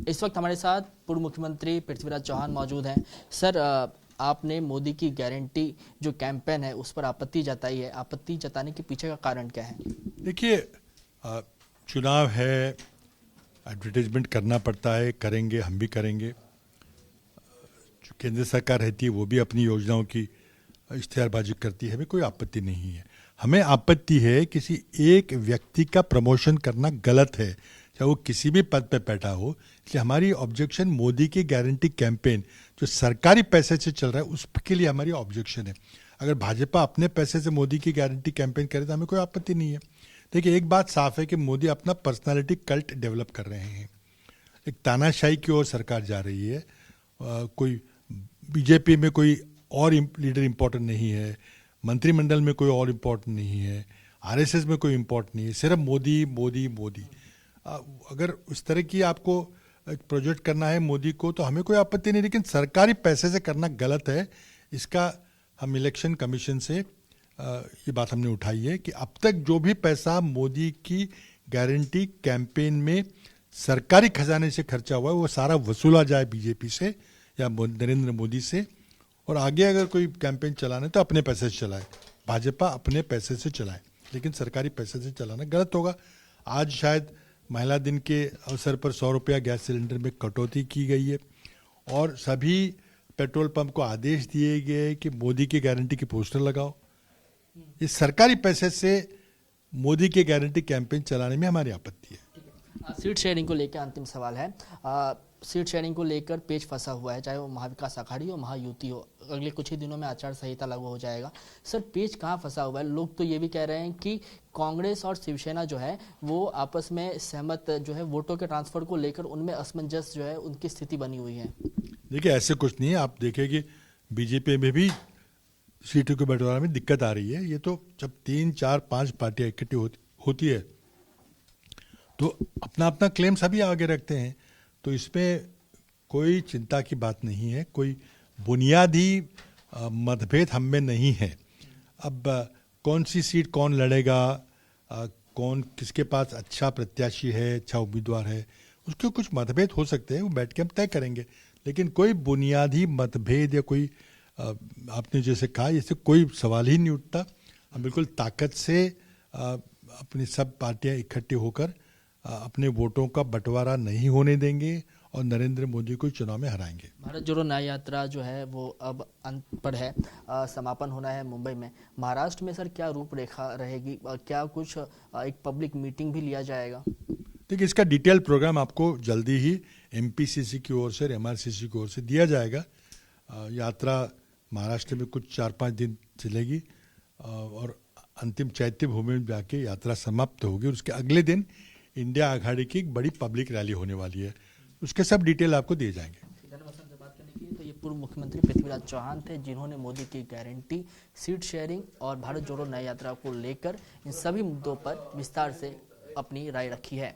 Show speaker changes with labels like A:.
A: इस वक्त हमारे साथ पूर्व मुख्यमंत्री पृथ्वीराज चौहान मौजूद हैं। सर, आपने मोदी की गारंटी जो कैंपेन है उस पर आपत्ति जताई है। आपत्ति जताने के पीछे का कारण क्या है?
B: देखिए, चुनाव है, एडवर्टाइजमेंट करना पड़ता है, करेंगे, हम भी करेंगे। जो केंद्र सरकार रहती है वो भी अपनी योजनाओं की इश्तिहारबाजी करती है, हमें कोई आपत्ति नहीं है। हमें आपत्ति है किसी एक व्यक्ति का प्रमोशन करना गलत है, चाहे वो किसी भी पद पे बैठा हो। इसलिए हमारी ऑब्जेक्शन मोदी की गारंटी कैंपेन जो सरकारी पैसे से चल रहा है उसके लिए हमारी ऑब्जेक्शन है। अगर भाजपा अपने पैसे से मोदी की गारंटी कैंपेन करे तो हमें कोई आपत्ति नहीं है। देखिए, एक बात साफ है कि मोदी अपना पर्सनालिटी कल्ट डेवलप कर रहे हैं। एक तानाशाही की ओर सरकार जा रही है। कोई बीजेपी में कोई और लीडर इम्पोर्टेंट नहीं है, मंत्रिमंडल में कोई और इम्पोर्टेंट नहीं है, आरएसएस में कोई इम्पोर्टेंट नहीं है, सिर्फ मोदी मोदी मोदी। अगर उस तरह की आपको एक प्रोजेक्ट करना है मोदी को तो हमें कोई आपत्ति नहीं, लेकिन सरकारी पैसे से करना गलत है। इसका हम इलेक्शन कमीशन से ये बात हमने उठाई है कि अब तक जो भी पैसा मोदी की गारंटी कैंपेन में सरकारी खजाने से खर्चा हुआ है वो सारा वसूला जाए बीजेपी से या नरेंद्र मोदी से, और आगे अगर कोई कैंपेन चलाना है तो अपने पैसे से चलाए। भाजपा अपने पैसे से चलाए, लेकिन सरकारी पैसे से चलाना गलत होगा। आज शायद महिला दिन के अवसर पर 100 रुपया गैस सिलेंडर में कटौती की गई है और सभी पेट्रोल पंप को आदेश दिए गए कि मोदी की गारंटी की पोस्टर लगाओ। ये सरकारी पैसे से मोदी की गारंटी कैंपेन चलाने में हमारी आपत्ति है।
A: सीट शेयरिंग को लेकर अंतिम सवाल है। सीट शेयरिंग को लेकर पेच फंसा हुआ है, चाहे वो महाविकास अघाड़ी हो, महायुति हो। अगले कुछ ही दिनों में आचार संहिता लागू हो जाएगा। सर, पेच कहाँ फंसा हुआ है? लोग तो ये भी कह रहे हैं कि कांग्रेस और शिवसेना जो है वो आपस में सहमत जो है वोटों के ट्रांसफर को लेकर उनमें असमंजस जो है उनकी स्थिति बनी हुई है।
B: देखिए, ऐसे कुछ नहीं है। आप देखिए कि बीजेपी में भी सीटों के बंटवारे में दिक्कत आ रही है। ये तो जब 3, 4, 5 पार्टियां इकट्ठी होती है तो अपना अपना क्लेम सभी आगे रखते हैं, तो इसमें कोई चिंता की बात नहीं है। कोई बुनियादी मतभेद हम में नहीं है। अब कौन सी सीट कौन लड़ेगा, कौन किसके पास अच्छा प्रत्याशी है, अच्छा उम्मीदवार है, उसके कुछ मतभेद हो सकते हैं, वो बैठ के हम तय करेंगे। लेकिन कोई बुनियादी मतभेद या कोई आपने जैसे कहा जैसे कोई सवाल ही नहीं उठता। हम बिल्कुल ताकत से अपनी सब पार्टियां इकट्ठी होकर अपने वोटों का बंटवारा नहीं होने देंगे और नरेंद्र मोदी को चुनाव में हराएंगे।
A: भारत जोड़ो न्याय यात्रा जो है वो अब अंत पर है, समापन होना है मुंबई में। महाराष्ट्र में सर क्या रूपरेखा रहेगी? क्या कुछ एक पब्लिक मीटिंग भी लिया जाएगा?
B: देखिए, इसका डिटेल प्रोग्राम आपको जल्दी ही एमपीसीसी की ओर से और एमआरसीसी की ओर से दिया जाएगा। यात्रा महाराष्ट्र में कुछ 4-5 दिन चलेगी और अंतिम चैत्य भूमि में जाके यात्रा समाप्त होगी। उसके अगले दिन इंडिया आघाड़ी की एक बड़ी पब्लिक रैली होने वाली है। उसके सब डिटेल आपको दिए जाएंगे।
A: बात करने की तो ये पूर्व मुख्यमंत्री पृथ्वीराज चौहान थे, जिन्होंने मोदी की गारंटी, सीट शेयरिंग और भारत जोड़ो न्याय यात्रा को लेकर इन सभी मुद्दों पर विस्तार से अपनी राय रखी है।